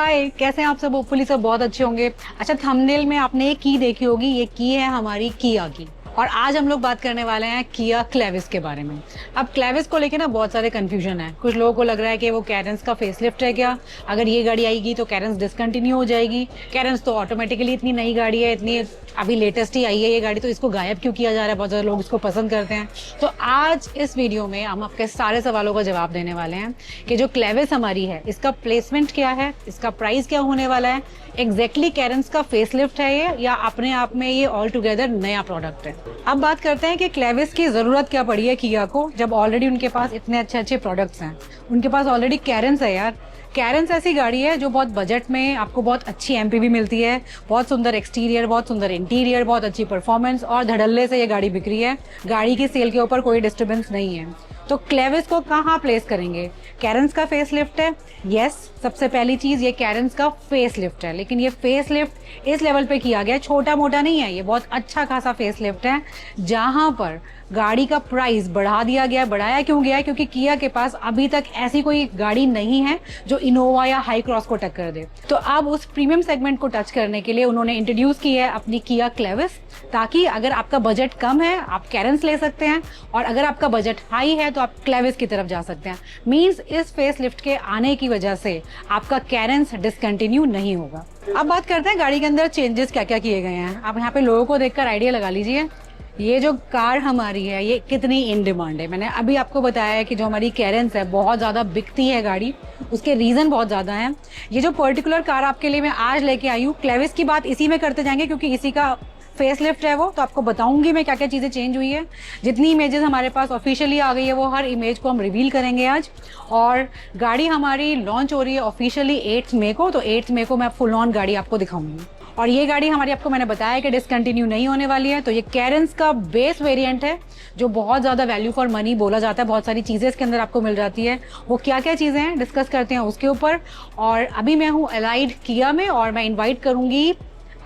हाय, कैसे हैं आप सब? होपफुली सब बहुत अच्छे होंगे। अच्छा, थंबनेल में आपने एक की देखी होगी, ये की है हमारी किया की। और आज हम लोग बात करने वाले हैं किया क्लेविस के बारे में। अब क्लेविस को लेके ना बहुत सारे कंफ्यूजन है। कुछ लोगों को लग रहा है कि वो कैरेंस का फेसलिफ्ट है क्या, अगर ये गाड़ी आएगी तो कैरेंस डिसकंटिन्यू हो जाएगी। कैरेंस तो ऑटोमेटिकली इतनी नई गाड़ी है, इतनी अभी लेटेस्ट ही आई है ये गाड़ी, तो इसको गायब क्यों किया जा रहा है? बहुत ज़्यादा लोग इसको पसंद करते हैं। तो आज इस वीडियो में हम आपके सारे सवालों का जवाब देने वाले हैं कि जो क्लेविस हमारी है इसका प्लेसमेंट क्या है, इसका प्राइस क्या होने वाला है, एग्जैक्टली कैरेंस का फेसलिफ्ट है ये या अपने आप में ये ऑल टुगेदर नया प्रोडक्ट है। अब बात करते हैं कि क्लेविस की जरूरत क्या पड़ी है किया को, जब ऑलरेडी उनके पास इतने अच्छे अच्छे प्रोडक्ट्स हैं। उनके पास ऑलरेडी कैरेंस है यार। कैरेंस ऐसी गाड़ी है जो बहुत बजट में आपको बहुत अच्छी एमपीवी मिलती है, बहुत सुंदर एक्सटीरियर, बहुत सुंदर इंटीरियर, बहुत अच्छी परफॉर्मेंस और धड़ल्ले से ये गाड़ी बिक रही है। गाड़ी की सेल के ऊपर कोई डिस्टर्बेंस नहीं है। तो क्लेविस को कहाँ प्लेस करेंगे? कैरेंस का फेसलिफ्ट है, यस। सबसे पहली चीज ये कैरेंस का फेसलिफ्ट है, लेकिन ये फेसलिफ्ट इस लेवल पे किया गया, छोटा मोटा नहीं है, ये बहुत अच्छा खासा फेसलिफ्ट है जहां पर गाड़ी का प्राइस बढ़ा दिया गया। बढ़ाया क्यों गया? क्योंकि किया के पास अभी तक ऐसी कोई गाड़ी नहीं है जो इनोवा या हाई क्रॉस को टक्कर दे। तो अब उस प्रीमियम सेगमेंट को टच करने के लिए उन्होंने इंट्रोड्यूस की है अपनी किया क्लेविस, ताकि अगर आपका बजट कम है आप कैरेंस ले सकते हैं और अगर आपका बजट हाई है तो आप क्लेविस की तरफ जा सकते हैं। मींस इस फेसलिफ्ट के आने की वजह से आपका कैरेंस डिसकंटिन्यू नहीं होगा। अब बात करते हैं गाड़ी के अंदर चेंजेस क्या क्या किए गए हैं। आप यहाँ पे लोगों को देखकर आइडिया लगा लीजिए ये जो कार हमारी है ये कितनी इन डिमांड है। मैंने अभी आपको बताया है कि जो हमारी कैरेंस है बहुत ज़्यादा बिकती है गाड़ी, उसके रीज़न बहुत ज़्यादा हैं। ये जो पर्टिकुलर कार आपके लिए मैं आज लेके आई हूँ, क्लेविस की बात इसी में करते जाएंगे क्योंकि इसी का फेसलिफ्ट है वो, तो आपको बताऊंगी मैं क्या क्या चीज़ें चेंज हुई है। जितनी इमेजेस हमारे पास ऑफिशियली आ गई है वो हर इमेज को हम रिवील करेंगे आज। और गाड़ी हमारी लॉन्च हो रही है ऑफिशियली 8 मई को, तो 8 मई को मैं फुल ऑन गाड़ी आपको दिखाऊंगी। और ये गाड़ी हमारी आपको मैंने बताया कि डिसकंटिन्यू नहीं होने वाली है। तो ये कैरेंस का बेस वेरिएंट है जो बहुत ज़्यादा वैल्यू फॉर मनी बोला जाता है। बहुत सारी चीज़ें इसके अंदर आपको मिल जाती है। वो क्या क्या चीज़ें हैं डिस्कस करते हैं उसके ऊपर। और अभी मैं हूँ एलाइड किया में और मैं इन्वाइट करूँगी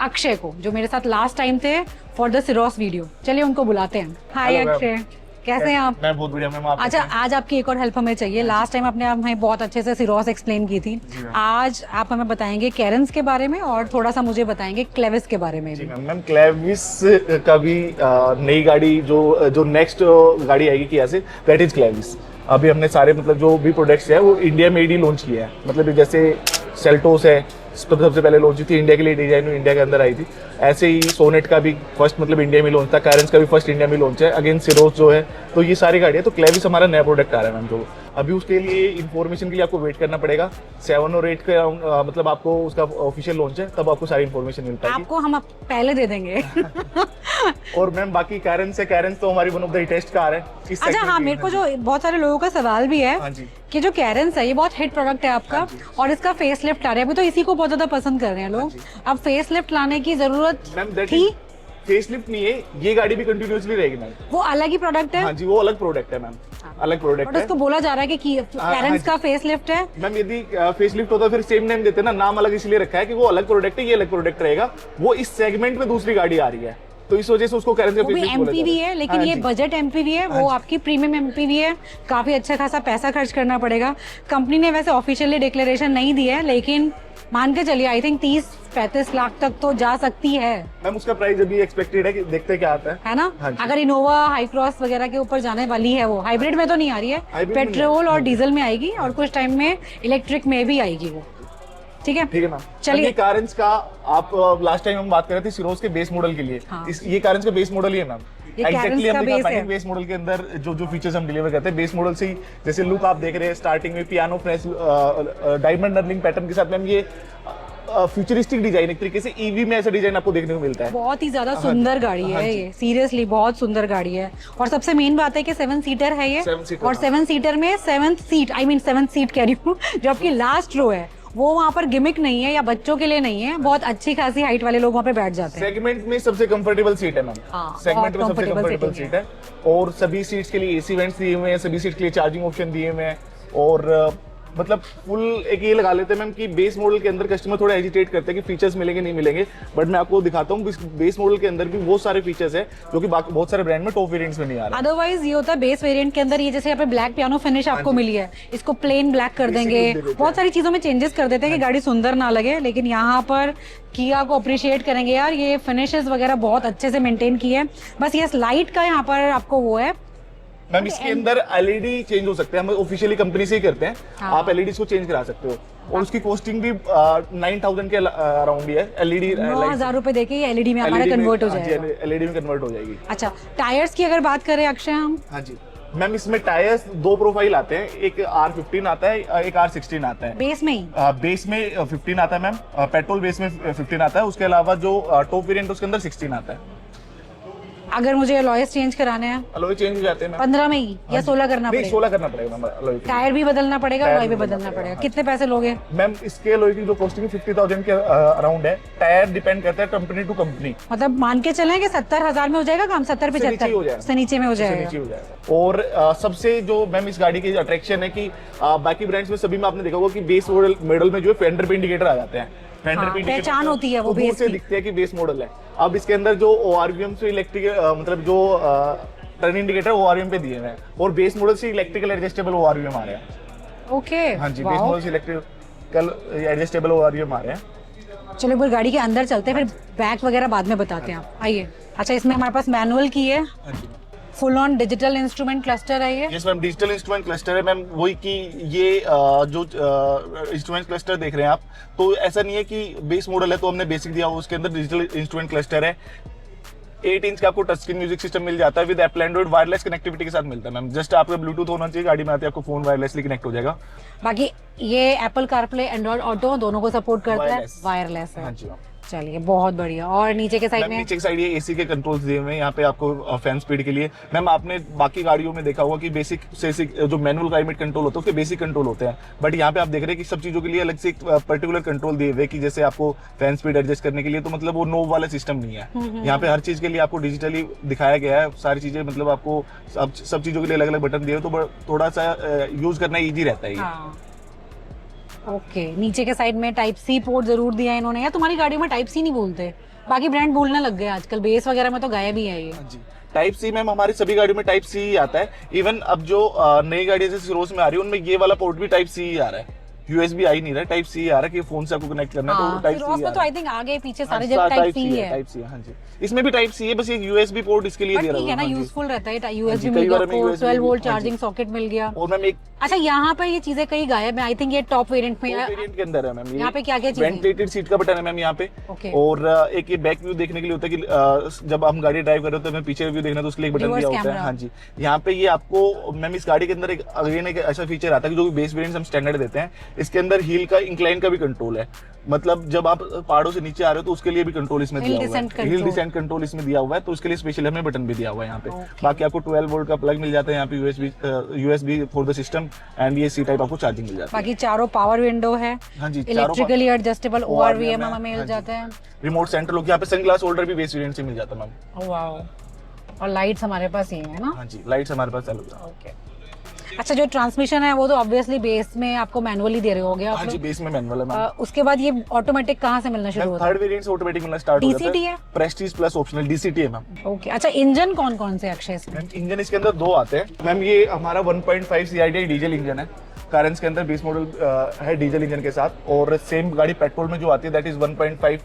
अक्षय को, जो मेरे साथ लास्ट टाइम थे फॉर द सिरोस वीडियो। चलिए उनको बुलाते हैं। हाय अक्षय, कैसे हैं आप? मैं बहुत बढ़िया मैम। आप? अच्छा, आज आपकी एक और हेल्प हमें चाहिए। लास्ट टाइम आपने हमें बहुत अच्छे से सिरोस एक्सप्लेन की थी। आज आप हमें बताएंगे कैरेंस के बारे में और थोड़ा सा मुझे बताएंगे क्लेविस के बारे में भी। मैम क्लेविस का भी नई गाड़ी जो नेक्स्ट गाड़ी आएगी किया से, दैट इज क्लेविस। अभी हमने सारे मतलब जो भी प्रोडक्ट्स है वो इंडिया में ही लॉन्च किया है। मतलब जैसे सेल्टोस है, सबसे पहले लॉन्च हुई थी इंडिया के लिए, डिजाइन इंडिया के अंदर आई थी। ऐसे ही सोनेट का भी फर्स्ट मतलब इंडिया में लॉन्च था, कैरेंस का भी फर्स्ट इंडिया में लॉन्च है, अगेन सिरोस जो है। तो ये सारी गाड़ी है। तो क्लेविस हमारा नया प्रोडक्ट आ रहा है मैम। तो अभी उसके लिए इन्फॉर्मेशन के लिए आपको वेट करना पड़ेगा 7 और 8 के मतलब आपको उसका ऑफिशियल लॉन्च है, तब आपको सारी इन्फॉर्मेशन मिल पाएगी। आपको हम पहले दे देंगे। और मैम बाकी कैरेंस तो हमारी one of the hittest car है। अच्छा हाँ, मेरे को जो बहुत सारे लोगों का सवाल भी है कि जो कैरेंस है ये बहुत हिट प्रोडक्ट है आपका और इसका फेसलिफ्ट आ रहा है। अभी तो इसी को बहुत ज्यादा पसंद कर रहे हैं लोग। अब फेसलिफ्ट लाने की जरूरत थी? फेसलिफ्ट नहीं है, ये गाड़ी भी कंटिन्यूअसली रहेगी मैम। वो अलग ही प्रोडक्ट है? हाँ जी, वो अलग प्रोडक्ट है मैम। अलग प्रोडक्ट है। उसको बोला जा रहा है कि कैरेंस का फेसलिफ्ट है। मैम यदि फेसलिफ्ट होता फिर सेम नेम देते ना, नाम अलग इसलिए रखा है कि वो अलग प्रोडक्ट है, ये अलग प्रोडक्ट रहेगा। वो इस सेगमेंट में दूसरी गाड़ी आ रही है तो इस वजह से उसको कैरेंस का फेसलिफ्ट बोला एमपीवी है, लेकिन ये बजट एमपीवी है, वो आपकी प्रीमियम एमपीवी है। काफी अच्छा खासा पैसा खर्च करना पड़ेगा। कंपनी ने वैसे ऑफिशियली डिक्लेरेशन नहीं दी है, लेकिन मान के चलिए आई थिंक 30-35 लाख तक तो जा सकती है। मैम उसका प्राइस अभी एक्सपेक्टेड है कि देखते हैं क्या आता है ना। अगर इनोवा हाई क्रॉस वगैरह के ऊपर जाने वाली है, वो हाइब्रिड में तो नहीं आ रही है, पेट्रोल और डीजल में आएगी और कुछ टाइम में इलेक्ट्रिक में भी आएगी वो। ठीक है मैम। चलिए, कैरेंस का आप लास्ट टाइम हम बात कर रहे थे सिरोस के बेस मॉडल के लिए। ये कैरेंस का बेस मॉडल ही है मैम। एग्जैक्टली हम दिखा पाएंगे बेस मॉडल के अंदर जो फीचर्स हम डिलीवर करते हैं बेस मॉडल से ही। जैसे लुक आप देख रहे हैं स्टार्टिंग में piano fresh diamond knurling pattern के साथ मैम ये फ्यूचरिस्टिक डिजाइन, एक तरीके से ईवी में ऐसा डिजाइन आपको देखने को मिलता है। बहुत ही ज्यादा सुंदर गाड़ी है ये, सीरियसली बहुत सुंदर गाड़ी है। और सबसे मेन बात है कि 7 सीटर है ये, और 7 सीटर में 7th seat, I mean 7th seat कह रही हूँ, जो आपकी लास्ट रो है वो वहाँ पर गिमिक नहीं है या बच्चों के लिए नहीं है, बहुत अच्छी खासी हाइट वाले लोग वहाँ पे बैठ जाते हैं। सेगमेंट में सबसे कंफर्टेबल सीट है मैम। सेगमेंट में सबसे कंफर्टेबल सीट है और सभी सीट्स के लिए एसी वेंट्स दिए हुए हैं, सभी सीट के लिए चार्जिंग ऑप्शन दिए हुए हैं। और मतलब फुल एक ये लगा लेते हैं मैम कि बेस मॉडल के अंदर कस्टमर थोड़ा हेजिटेट करते हैं कि फीचर्स मिलेंगे नहीं मिलेंगे, बट मैं आपको दिखाता हूँ बेस मॉडल के अंदर भी बहुत सारे फीचर्स है जो कि बाकी बहुत सारे ब्रांड में टॉप वेरिएंट्स में नहीं आ रहा। अदरवाइज ये होता है बेस वेरिएंट के अंदर, ये जैसे यहाँ पे ब्लैक पियानो फिनिश आपको मिली है, इसको प्लेन ब्लैक कर देंगे, बहुत सारी चीजों में चेंजेस कर देते हैं कि गाड़ी सुंदर ना लगे, लेकिन यहाँ पर किया को अप्रिशिएट करेंगे यार, ये फिनिशेस वगैरह बहुत अच्छे से मेंटेन की है। बस ये लाइट का यहाँ पर आपको वो है मैम, इसके अंदर एलईडी चेंज हो सकते हैं, हम ऑफिशियली कंपनी से ही करते हैं। हाँ। आप एलईडी को चेंज करा सकते हो और उसकी कॉस्टिंग भी 9000 के अराउंड ही है। एलईडी 9,000 रुपए देके ये एलईडी में हमारा कन्वर्ट हो जाएगा। एलईडी में कन्वर्ट हो जाएगी। अच्छा, टायर्स की अगर बात करें अक्षय हम, हाँ जी मैम, इसमें टायर्स दो प्रोफाइल आते हैं, एक R15 आता है, एक R16 आता है। बेस में ही बेस में 15 आता है मैम, पेट्रोल बेस में 15 आता है, उसके अलावा जो टॉप वेरिएंट उसके अंदर 16 आता है। अगर मुझे अलॉयस चेंज कराने हैं अलॉय चेंज हो जाते हैं मैम 15 में ही या 16 करना नहीं, पड़ेगा? 16 करना पड़ेगा मैम अलॉय के। टायर भी बदलना पड़ेगा, टायर अलॉय भी भी बदलना बदलना पड़ेगा। पड़ेगा। कितने पैसे लोगे? मैम इसके अलॉय की जो कॉस्टिंग 50,000 के अराउंड है। टायर डिपेंड करता है कंपनी टू कंपनी। मतलब मान के चलें कि 70,000 में हो जाएगा काम, 70-75 से नीचे में हो जाएगा। नीचे हो जाएगा। और सबसे जो मैम इस गाड़ी की अट्रैक्शन है कि बाकी ब्रांड्स में सभी में आपने देखा होगा कि बेस मॉडल में जो है फेंडर पे इंडिकेटर आ जाते हैं। फेंडर पे इंडिकेटर पहचान होती है वो दूर बेस से की। दिखते हैं कि बेस मॉडल है। अब इसके अंदर जो ORVM से इलेक्ट्रिक मतलब जो टर्न इंडिकेटर ORVM पे दिए हुए हैं और बेस मॉडल से इलेक्ट्रिकल एडजस्टेबल ORVM आ रहे हैं। ओके, हाँ जी, बेस मॉडल से इलेक्ट्रिकल एडजस्टेबल ORVM आ रहे हैं। चलो एक बार गाड़ी के अंदर चलते हैं, फिर बैक वगैरह बाद में बताते हैं आप। आइए। अच्छा, इसमें हमारे पास मैनुअल की है, हाँ जी full on digital instrument cluster है ये। Yes ma'am, digital instrument cluster है मैम। वही कि ये जो इंस्ट्रूमेंट क्लस्टर देख रहे हैं आप, तो ऐसा नहीं है कि बेस मॉडल है तो हमने बेसिक दिया हो, उसके अंदर डिजिटल इंस्ट्रूमेंट क्लस्टर है। 8 इंच का आपको टच स्क्रीन म्यूजिक सिस्टम मिल जाता है with Apple Android wireless connectivity के साथ मिलता है मैम। जस्ट आपका ब्लूटूथ होना चाहिए गाड़ी में आते आपको फोन वायरलेसली कनेक्ट हो जाएगा। बाकी ये एप्पल कारप्ले, एंड्रॉइड ऑटो दोनों को सपोर्ट करता है, वायरलेस है। हाँ जी। चलिए, बहुत बढ़िया। और नीचे के साइड मैम में नीचे की साइड ये एसी के कंट्रोल्स दिए हुए हैं, यहाँ पे आपको फैन स्पीड के लिए। मैम आपने बाकी गाड़ियों में देखा होगा कि बेसिक जो मैनुअल क्लाइमेट कंट्रोल होता है उसके बेसिक कंट्रोल होते हैं, बट यहाँ पे आप देख रहे हैं कि सब चीजों के लिए अलग से एक पर्टिकुलर कंट्रोल दिए हुए कि जैसे आपको फैन स्पीड एडजस्ट करने के लिए, तो मतलब वो नोब वाला सिस्टम नहीं है। यहाँ पे हर चीज के लिए आपको डिजिटली दिखाया गया है सारी चीजें, मतलब आपको सब चीजों के लिए अलग अलग बटन दिए, तो थोड़ा सा यूज करना ईजी रहता है। हाँ। ओके, नीचे के साइड में टाइप सी पोर्ट जरूर दिया है इन्होंने। यार तुम्हारी गाड़ियों में टाइप सी नहीं बोलते, बाकी ब्रांड बोलने लग गए आजकल, बेस वगैरह में तो गायब ही है ये। जी, टाइप सी मैम हमारी सभी गाड़ियों में टाइप सी ही आता है। इवन अब जो नई गाड़ी जैसे सिरोज में आ रही है उनमें ये वाला पोर्ट भी टाइप सी ही आ रहा है, USB आ ही नहीं रहा, टाइप सी आ रहा है कि फोन से आपको कनेक्ट करना है तो टाइप सी है। तो आई थिंक आगे पीछे सारे जगह टाइप सी है। टाइप सी है, हाँ जी। इसमें भी टाइप सी है, बस एक USB पोर्ट इसके लिए दे रहा ठीक है ना, हूं। यूजफुल रहता है। USB कई मिल बार गया, हमें USB 12 वोल्ट हाँ चार्जिंग सॉकेट मिल गया। और मैम एक अच्छा, यहाँ पे ये चीजें कहीं गायब है। आई थिंक ये टॉप वेरिएंट में है। वेरिएंट के अंदर है मैम। यहाँ पे क्या क्या चीजें? वेंटिलेटेड सीट का बटन है मैम यहाँ पे। Okay. और एक ये बैक व्यू देखने के लिए होता है कि जब हम गाड़ी ड्राइव कर रहे होते हैं हमें पीछे व्यू देखना है तो उसके लिए एक बटन Reverse दिया होता है। camera। हाँ जी, यहाँ पे ये आपको मैम इस गाड़ी के अंदर एक अगेन एक ऐसा फीचर आता है कि जो बेस वेरिएंट हम स्टैंडर्ड देते हैं, इसके अंदर हील का इंक्लाइन का भी कंट्रोल है। मतलब जब आप पहाड़ों से नीचे आ रहे हो तो उसके लिए भी कंट्रोल इसमें दिया हुआ है। हिल डिसेंट कंट्रोल इसमें दिया हुआ है, तो उसके लिए स्पेशल हमें बटन भी दिया हुआ है यहाँ पे। बाकी आपको 12 वोल्ट का प्लग मिल जाता है यहाँ पे, USB for the system, and ये C टाइप आपको चार्जिंग मिल जाती है। बाकी चारों पावर विंडो है। हाँ जी, इलेक्ट्रिकली एडजस्टेबल ORVM हमें मिल हाँ जाता है। रिमोट सेंटर लोग यहाँ पे सनग्लास होल्डर भी बेस वेरिएंट से मिल जाता है मैम। वाओ, और लाइट्स हमारे पास ही है ना। हाँ जी, लाइट्स हमारे पास चालू है। ओके। अच्छा, जो ट्रांसमिशन है वो तो ऑब्वियसली बेस में आपको मैनुअली दे रहे होगे आप हाँ जी, लोग। बेस में मैनुअल है मैम। उसके बाद ये ऑटोमेटिक कहाँ से मिलना शुरू होता है? थर्ड वेरिएंट से ऑटोमेटिक मिलना स्टार्ट हो जाता DCT है? प्रेस्टीज प्लस ऑप्शनल DCT है मैम। ओके। अच्छा, इंजन कौन कौन से अक्षय इसमें? मैम इंजन इसके अंदर दो आते हैं मैम। ये हमारा 1.5 CID डीजल इंजन है। कारंस के अंदर बेस मॉडल है डीजल इंजन के साथ, और सेम गाड़ी पेट्रोल में जो आती है that is 1.5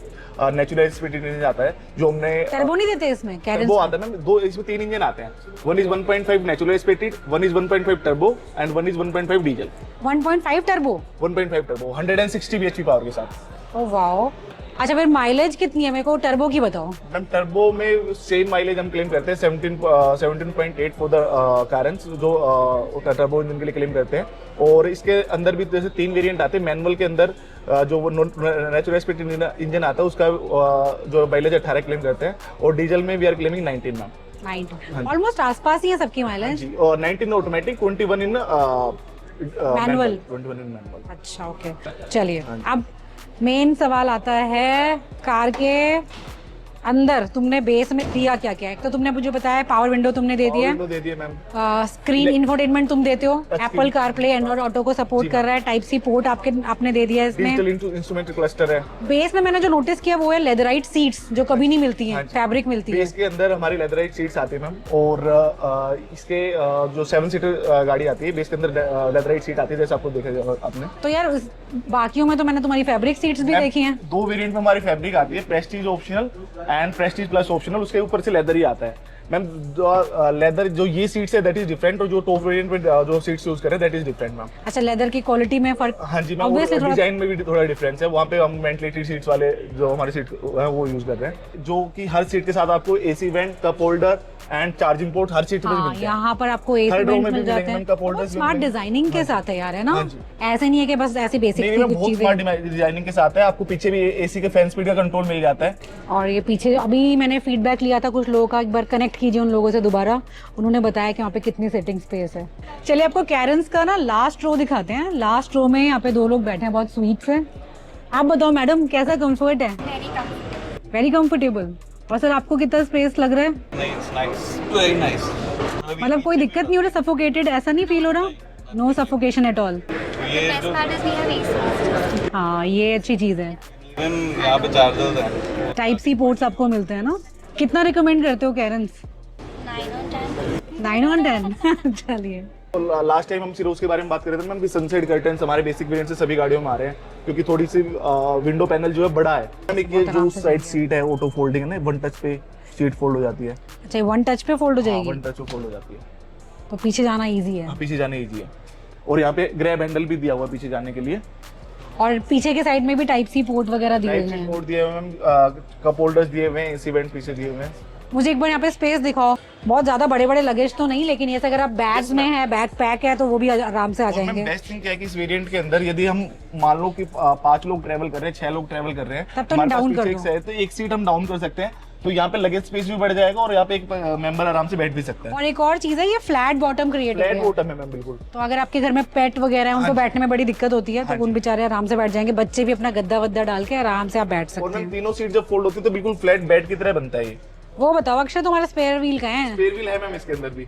natural speed engine आता है जो हमने। टर्बो नहीं देते इसमें? टर्बो आता है मैम, दो इसमें 3 इंजन आते हैं। One is 1.5 natural speed, one is 1.5 turbo and one is 1.5 diesel. 1.5 turbo? 1.5 turbo 160 bhp power के साथ। Oh wow. अच्छा, फिर माइलेज कितनी है? मेरे को टर्बो की बताओ। मैम टर्बो में सेम माइलेज हम क्लेम करते हैं 17.8 फॉर द कारंस, जो टर्बो इंजन के लिए क्लेम करते हैं। और इसके अंदर भी जैसे 3 वेरिएंट आते हैं। मैनुअल के अंदर जो नेचुरल स्पीड इंजन आता है उसका जो माइलेज 18 क्लेम करते हैं, और डीजल में we are claiming 19 ma'am. 19 almost आसपास ही है सबकी माइलेज जी, और 19 automatic, 21 in manual. 21 in manual. अच्छा, ओके। चलिए, अब मेन सवाल आता है कार के अंदर तुमने बेस में दिया क्या क्या है? एक तो तुमने मुझे बताया पावर विंडो तुमने दे दिया विंडो दे दिए मैम। स्क्रीन इंफोटेनमेंट तुम देते हो, Touch Apple screen। CarPlay Android auto को सपोर्ट कर रहा है, टाइप सी पोर्ट आपने दे दिया है इसमें। डिजिटल इंस्ट्रूमेंट क्लस्टर है। बेस में मैंने जो नोटिस किया वो है लेदराइट सीट्स जो कभी नहीं मिलती हैं, हाँ जी। फैब्रिक मिलती है। बेस के अंदर हमारी लेदराइट सीट्स आती है मैम, और इसके जो 7 सीटर गाड़ी आती है बेस के अंदर लेदराइट सीट आती है, जैसे आपको देखा आपने। तो यार बाकियों में तो मैंने तुम्हारी फैब्रिक सीट्स भी देखी हैं। 2 वेरिएंट में हमारी फैब्रिक आती है, Prestige optional and Prestige plus optional, उसके ऊपर से लेदर ही आता है मैम। लेदर जो ये सीट्स है दैट इज डिफरेंट, और जो टॉप वेरिएंट में जो सीट्स यूज कर रहे हैं दैट इज डिफरेंट मैम। अच्छा, लेदर की क्वालिटी में फर्क? हाँ जी मैम, Obviously थोड़ा- डिजाइन में भी थोड़ा डिफरेंस है। वहाँ पे हम वेंटिलेटेड सीट्स वाले जो हमारे सीट है वो यूज कर रहे हैं, जो कि हर सीट के साथ आपको AC vent, cup holder and charging port her seat पे हाँ, मिलते हैं। यहाँ पर आपको एसी Third row वेंट में मिल भी जाते मिलेंगे, हैं। उनका folders बहुत भी स्मार्ट मिलेंगे। डिजाइनिंग के साथ है यार, है ना? हाँ जी। ऐसे नहीं है कि बस ऐसी बेसिक नहीं मैम, बहुत चीजें। स्मार्ट डिजाइनिंग के साथ है। आपको पीछे भी एसी के फैन स्पीड का कंट्रोल मिल जाता है। और ये पीछे अभी मैंने फीडबैक लिया था कुछ लोगों का, एक बार कनेक्ट कीजिए उन लोगों से दोबारा, उन्होंने बताया कि वहाँ पे कितनी सेटिंग स्पेस है। चलिए आपको कैरेंस का ना लास्ट रो दिखाते हैं। लास्ट रो में यहाँ पे 2 लोग बैठे हैं, बहुत स्वीट से। आप बताओ मैडम, कैसा कंफर्ट है? Very comfortable. और सर आपको कितना स्पेस लग रहा है? Very nice. मतलब कोई दिक्कत नहीं हो रहा, सफोकेटेड ऐसा नहीं फील हो रहा? No suffocation at all. ये जो हाँ, ये अच्छी चीज़ है। इवन यहाँ पे चार्जर्स हैं। टाइप सी पोर्ट्स आपको मिलते हैं ना। कितना रिकमेंड करते हो कैरेंस? 9 on 10 चलिए। लास्ट टाइम हम सिरोज के बारे में बात कर रहे थे मैम कि सनसेट कर्टन्स हमारे बेसिक वेरिएंट से सभी गाड़ियों में आ रहे हैं, क्योंकि थोड़ी सी विंडो पैनल जो है बड़ा है मैम। एक ये जो साइड सीट है ऑटो फोल्डिंग है ना, 1 टच पे सीट फोल्ड हो जाती है। अच्छा, 1 टच पे फोल्ड हो जाएगी? 1 टच पे फोल्ड हो जाती है, तो पीछे जाना इजी है। हाँ, पीछे जाने ईजी है। और यहाँ पे ग्रैब हैंडल भी दिया हुआ है पीछे जाने के लिए। और पीछे के साइड में भी टाइप सी पोर्ट वगैरह दिए टाइप हुए सी हैं। पोर्ट दिए हुए हैं मैम, कप होल्डर्स दिए हुए हैं, एसी वेंट पीछे दिए हुए हैं। मुझे एक बार यहाँ पे स्पेस दिखाओ। बहुत ज्यादा बड़े बड़े लगेज तो नहीं, लेकिन ये अगर आप बैग्स में है, बैग पैक है, तो वो भी आराम से आ और मैम जाएंगे। बेस्ट थिंग क्या है कि इस वेरिएंट के अंदर यदि हम मान लो कि 5 लोग ट्रैवल कर रहे हैं, 6 लोग ट्रैवल कर रहे हैं, तब तो हमारे पास डाउन कर पीछे दो। एक है, तो एक सीट हम डाउन कर सकते हैं, तो यहाँ पे लगेज स्पेस भी बढ़ जाएगा और यहाँ पे एक मेंबर आराम से बैठ भी सकता है। और एक और चीज है, ये फ्लैट बॉटम क्रिएट हो फ्लैट गया है। बॉटम है मैम, बिल्कुल। तो अगर आपके घर में पेट वगैरह है, उनको बैठने में बड़ी दिक्कत होती है, हाँ तो उन बेचारे आराम से बैठ जाएंगे। बच्चे भी अपना गद्दा वद्दा डाल के आराम से आप बैठ और सकते मैम हैं। तीनों सीट जब फोल्ड होती है तो बिल्कुल फ्लैट बेड की तरह बनता है ये। वो बताओ अक्षय, तुम्हारा स्पेयर व्हील का है? स्पेयर व्हील है मैम इसके अंदर भी,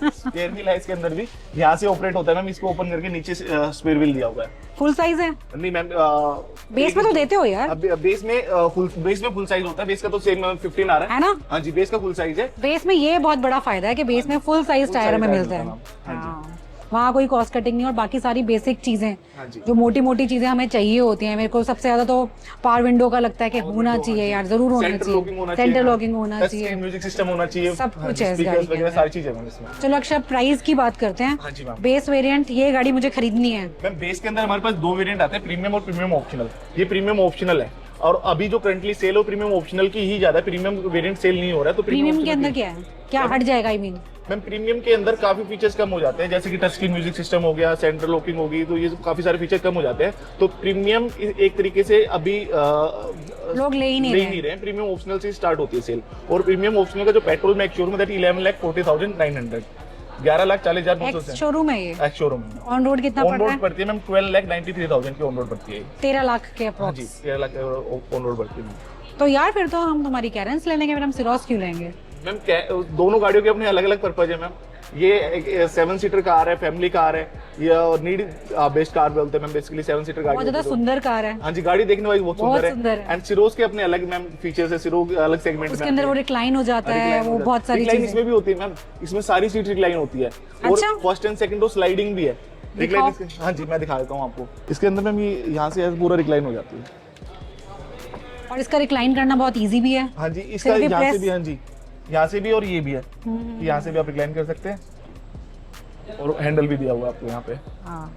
स्पेयर व्हील है इसके अंदर भी, यहाँ से ऑपरेट होता है मैम। इसको ओपन करके नीचे स्पेयर व्हील दिया हुआ है। फुल साइज है? नहीं मैम, बेस में तो देते हो यार। अब बेस में फुल साइज होता है। बेस का तो सेम 15 आ रहा है ना? हाँ जी, बेस का फुल साइज है। बेस में ये बहुत बड़ा फायदा है कि बेस में फुल साइज टायर हमें size मिलता है। मिलता है, हाँ हाँ, वहाँ कोई कॉस्ट कटिंग नहीं। और बाकी सारी बेसिक चीजें हाँ जी। जो मोटी मोटी चीजें हमें चाहिए होती हैं, मेरे को सबसे ज्यादा तो पावर विंडो का लगता है कि होना चाहिए यार, जरूर होना सेंटर लॉकिंग होना चाहिए। चाहिए, सेंटर लॉकिंग होना टच चाहिए, स्क्रीन म्यूजिक सिस्टम होना चाहिए, सब हाँ कुछ जी, है इस speakers गाड़ी के वगैरह अंदर। सारी चीजें मैम इसमें। चलो अक्षय, प्राइस की बात करते हैं। हाँ जी मैम। बेस वेरिएंट ये गाड़ी मुझे खरीदनी है। मैम बेस के अंदर हमारे पास 2 वेरिएंट आते हैं, प्रीमियम और प्रीमियम ऑप्शनल। ये प्रीमियम ऑप्शनल है, और अभी जो करंटली सेल हो प्रीमियम ऑप्शनल की ही ज्यादा, प्रीमियम वेरिएंट सेल नहीं हो रहा है। तो प्रीमियम के अंदर क्या है, क्या हट जाएगा? आई मीन मैम प्रीमियम के अंदर काफी फीचर्स कम हो जाते हैं, जैसे कि टच स्क्रीन म्यूजिक सिस्टम हो गया, सेंटर लॉकिंग होगी, तो ये काफी सारे फीचर कम हो जाते हैं। तो प्रीमियम एक तरीके से अभी लोग ले ही नहीं रहे हैं। प्रीमियम ऑप्शनल से स्टार्ट होती है सेल। और प्रीमियम ऑप्शनल का जो पेट्रोल में शोरूम है 11,40,900, 11,40,900 एक्स शोरूम है ये। एक्स शोरूम ऑन रोड कितना ऑन पड़ रहा रोड है? पड़ती है मैम 12,93,000 की ऑन रोड पड़ती है। 13 लाख के हाँ जी, अप्रोक्स। 13 लाख ऑन रोड पड़ती है। तो यार फिर तो हम तुम्हारी कैरेंस ले लेंगे, फिर हम सिरोस क्यों लेंगे? मैम दोनों गाड़ियों के अपने अलग अलग पर्पज है मैम। ये 7 सीटर कार है, फैमिली कार है, ये नीड बेस्ट कार बोलते हैं मैम। बेसिकली 7 सीटर गाड़ी बहुत ज्यादा होती है। सुंदर कार है। हाँ जी, गाड़ी देखने वाली बहुत बहुत सुंदर सुंदर है। है। एंड सिरोज के अपने अलग मैम फीचर्स है, सिरोज अलग सेगमेंट में उसके अंदर वो रिक्लाइन हो जाता है, वो बहुत सारी रिक्लाइन चीजें। इसमें भी होती है मैम। इसमें सारी सीट रिक्लाइन होती है, और अच्छा? First and second row sliding भी है। रिक्लाइन हाँ जी, मैं दिखा देता हूँ आपको। इसके अंदर मैम ये यहाँ से पूरा रिक्लाइन हो जाती है, और इसका रिक्लाइन करना बहुत इजी भी है। हाँ जी। इसका सिर्फ ये यहाँ से press- भी, हाँ जी, यहाँ से भी और ये भी है, यहाँ से भी आप रिक्लाइन कर सकते हैं। और हैंडल भी दिया हुआ है आपको यहाँ पे। हाँ,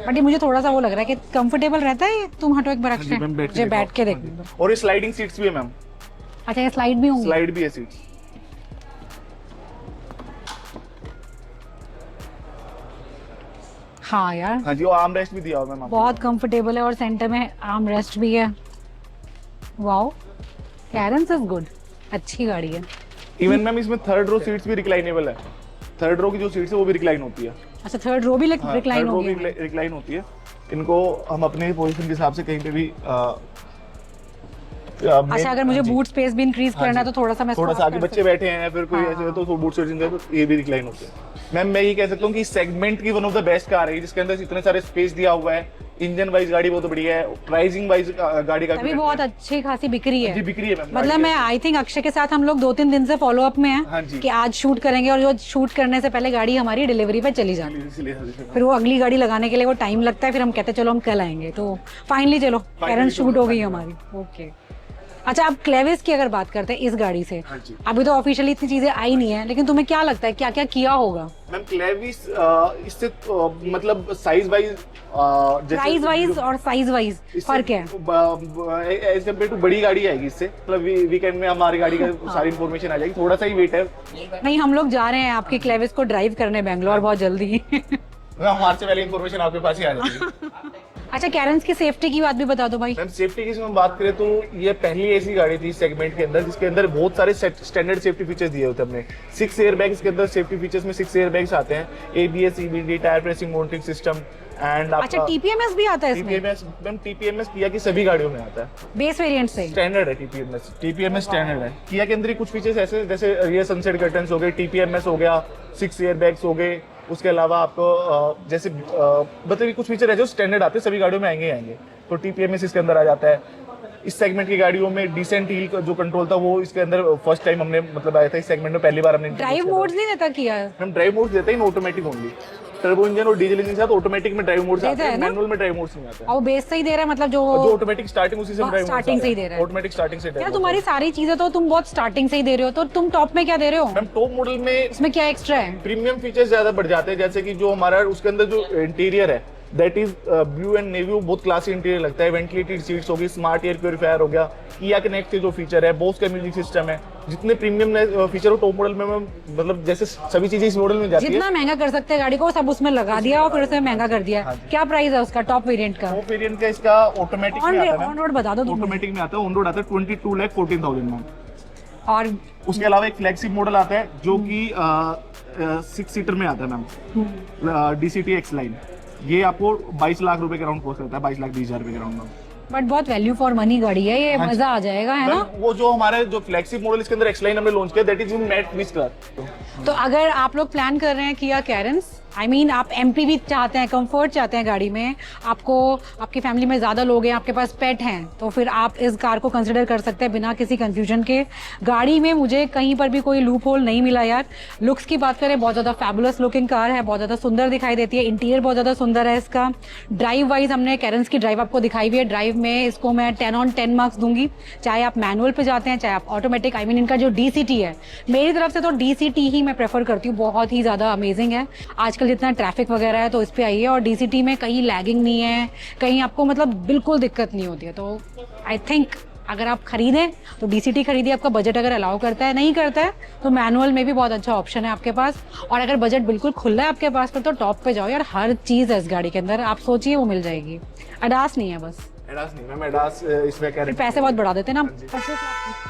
बट ये मुझे थोड़ा सा वो लग रहा है कि कंफर्टेबल रहता है ये। तुम हटो एक बार हाँ जी, मैम अक्षय, मुझे बैठ के हाँ देखने जी। दो। और ये स्लाइडिंग सीट्स भी है मैम, अच्छा, ये स्लाइड भी होंगी? स्लाइड भी है सीट्स। हाँ यार, हाँ जी, और आर्म रेस्ट भी दिया हुआ है मैम आपको। बहुत कंफर्टेबल है, और सेंटर में आर्म रेस्ट भी है। वाओ, कैरेंस इज गुड, अच्छी गाड़ी है। इवन मैम इसमें 3rd रो सीट्स भी रिक्लाइनेबल है। 3rd रो की जो सीट्स है वो भी रिक्लाइन होती है। अच्छा, 3rd रो भी हाँ, रिक्लाइन 3rd रो होगी? भी रिक्लाइन होती है। इनको हम अपने पोजीशन के हिसाब से कहीं पे भी अच्छा, अगर मुझे बूट स्पेस भी इंक्रीज करना है तो थोड़ा सा मैं थोड़ा इसको सा up आगे कर बच्चे बैठे हैं फिर कोई हाँ। ऐसे तो बूट स्पेस तो ये भी रिक्लाइन होते हैं। मैम मैं ये कह सकता हूँ कि सेगमेंट की one of the best car है जिसके अंदर इतने सारे स्पेस दिया हुआ है। इंजन वाइज गाड़ी बहुत बढ़िया है, प्राइसिंग वाइज गाड़ी का अभी बहुत अच्छी खासी बिक्री है। जी बिक्री है मैम। मतलब मैं आई थिंक अक्षय के साथ हम लोग 2-3 दिन से फॉलो अप में हाँ हैं जी। कि आज शूट करेंगे और जो शूट करने से पहले गाड़ी हमारी डिलीवरी पे चली जाती है, फिर वो अगली गाड़ी लगाने के लिए वो टाइम लगता है, फिर हम कहते हैं चलो हम कल आएंगे, तो फाइनली चलो पेरेंट्स शूट हो गई हमारी। ओके, अच्छा अब क्लेविस की अगर बात करते हैं इस गाड़ी से, हाँ जी। अभी तो ऑफिशियली इतनी चीजें आई नहीं है, लेकिन तुम्हें क्या लगता है क्या क्या किया होगा? मैम क्लेविस इससे मतलब साइज वाइज प्राइस वाइज और साइज वाइज फर्क है। एज कम्पेयर टू बड़ी गाड़ी आएगी इससे, मतलब वीकेंड में हमारी गाड़ी का सारी इन्फॉर्मेशन आ जाएगी, थोड़ा सा ही वेट है। नहीं, हम लोग जा रहे हैं आपकी क्लेविस को ड्राइव करने बेंगलोर बहुत जल्दी। हमारे से पहले इन्फॉर्मेशन आपके पास ही आ जाएगी। अच्छा, कैरेंस की सेफ्टी की बात भी बता दो भाई। मैम सेफ्टी की हम बात करें तो ये पहली ऐसी गाड़ी थी सेगमेंट के अंदर जिसके अंदर बहुत सारे स्टैंडर्ड सेफ्टी फीचर्स दिए होते हैं हमने। 6 एयर बैग्स के अंदर सेफ्टी फीचर्स में 6 एयर बैग्स आते हैं, ABS, EBD, tyre pressing monitoring system and अच्छा, TPMS भी आता है इसमें? TPMS मैम TPMS किया की सभी गाड़ियों में आता है, बेस वेरिएंट से स्टैंडर्ड है। TPMS स्टैंडर्ड है। किया के अंदर ही कुछ फीचर्स ऐसे जैसे रियर सनसेट कर्टन्स हो गए, TPMS हो गया, 6 एयर बैग्स हो गए, उसके अलावा आपको जैसे मतलब कुछ फीचर है जो स्टैंडर्ड आते हैं सभी गाड़ियों में आएंगे, तो TPMS इसके अंदर आ जाता है। इस सेगमेंट की गाड़ियों में डिसेंट हील का जो कंट्रोल था वो इसके अंदर फर्स्ट टाइम हमने मतलब आया था इस सेगमेंट में, पहली बार हमने ड्राइव मोड्स नहीं देता किया? हम ड्राइव मोड्स देते हैं ऑटोमेटिक ओनली, टर्बो इंजन और डीजल इंजन के साथ ऑटोमेटिक में ड्राइव मोड्स आते हैं, मैनुअल में ड्राइव मोड्स नहीं आते हैं। और बेस से ही दे रहा है, मतलब जो ऑटोमेटिक स्टार्टिंग उसी से ड्राइव मोड्स स्टार्टिंग से ही दे रहा है, ऑटोमेटिक स्टार्टिंग से। यार तुम्हारी सारी चीजें तो तुम बहुत स्टार्टिंग से ही दे रहे हो, तो तुम टॉप में क्या दे रहे हो? मैम टॉप मॉडल में इसमें क्या एक्स्ट्रा है? प्रीमियम फीचर्स ज्यादा बढ़ जाते हैं, जैसे कि जो हमारा उसके अंदर जो इंटीरियर है that is blue and navy, बहुत क्लासी इंटीरियर लगता है। वेंटिलेटेड सीट्स होगी, स्मार्ट एयर प्योरीफायर हो गया, किया कनेक्ट के जो फीचर है, बोस का म्यूजिक सिस्टम है, जितने प्रीमियम फीचर हो टॉप मॉडल में मतलब जैसे सभी चीजें इस मॉडल में जाती है। जितना महंगा कर सकते हैं गाड़ी को सब उसमें लगा दिया और फिर उसे महंगा कर दिया। क्या प्राइस है उसका टॉप वेरिएंट का? टॉप वेरिएंट का इसका ऑटोमेटिक में आता है, ऑन रोड बता दो तुम। ऑटोमेटिक में आता है, ऑन रोड आता है 22,14,000 में। और उसके अलावा एक फ्लैगशिप मॉडल आता है जो कि 6 सीटर में आता है मैम, DCT X लाइन। ये आपको 22 लाख रुपए के राउंड कॉस्ट करता है, 22,20,000 रुपए के राउंड में। बट बहुत वैल्यू फॉर मनी गाड़ी है ये, मजा आ जाएगा, है ना? वो जो हमारे जो फ्लैगशिप मॉडल इसके अंदर X लाइन हमने लॉन्च किया that is in matte finish colour. तो अगर आप लोग प्लान कर रहे हैं किया कैरेंस, आई मीन आप MPV चाहते हैं, कंफर्ट चाहते हैं गाड़ी में, आपको आपकी फैमिली में ज़्यादा लोग हैं, आपके पास पेट हैं, तो फिर आप इस कार को कंसिडर कर सकते हैं बिना किसी कंफ्यूजन के। गाड़ी में मुझे कहीं पर भी कोई लूप होल नहीं मिला यार। लुक्स की बात करें, बहुत ज़्यादा फैबुलस लुकिंग कार है, बहुत ज़्यादा सुंदर दिखाई देती है, इंटीरियर बहुत ज़्यादा सुंदर है इसका। ड्राइव वाइज हमने कैरेंस की ड्राइव आपको दिखाई हुई है, ड्राइव में इसको मैं 10/10 मार्क्स दूंगी, चाहे आप मैनुअल पे जाते हैं चाहे आप ऑटोमेटिक। आई मीन इनका जो DCT है, मेरी तरफ से तो DCT ही मैं प्रेफर करती हूँ, बहुत ही ज़्यादा अमेजिंग है। आजकल जितना ट्रैफिक वगैरह है तो इस पे आइए, और DCT में कहीं लैगिंग नहीं है, कहीं आपको मतलब बिल्कुल दिक्कत नहीं होती है। तो आई थिंक अगर आप खरीदें तो DCT खरीदिए, आपका बजट अगर अलाउ करता है, नहीं करता है तो मैनुअल में भी बहुत अच्छा ऑप्शन है आपके पास। और अगर बजट बिल्कुल खुला है आपके पास तो टॉप पे जाओ यार, हर चीज़ है इस गाड़ी के अंदर, आप सोचिए वो मिल जाएगी। अडास नहीं है बस, एडास नहीं मैम, एडास इसमें क्या पैसे बहुत बढ़ा देते ना 25 लाख।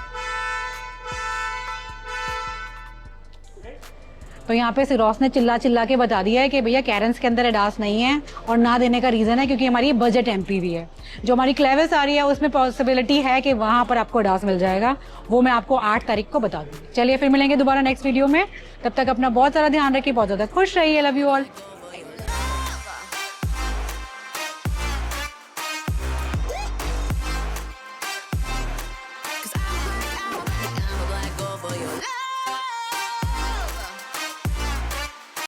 तो यहाँ पे सिरोस ने चिल्ला चिल्ला के बता दिया है कि भैया कैरेंस के अंदर एडास नहीं है, और ना देने का रीज़न है क्योंकि हमारी बजट MPV है। जो हमारी क्लेविस आ रही है उसमें पॉसिबिलिटी है कि वहाँ पर आपको एडास मिल जाएगा, वो मैं आपको 8 तारीख को बता दूँगी। चलिए फिर मिलेंगे दोबारा नेक्स्ट वीडियो में, तब तक अपना बहुत सारा ध्यान रखिए, बहुत ज़्यादा खुश रहिए, लव यू ऑल।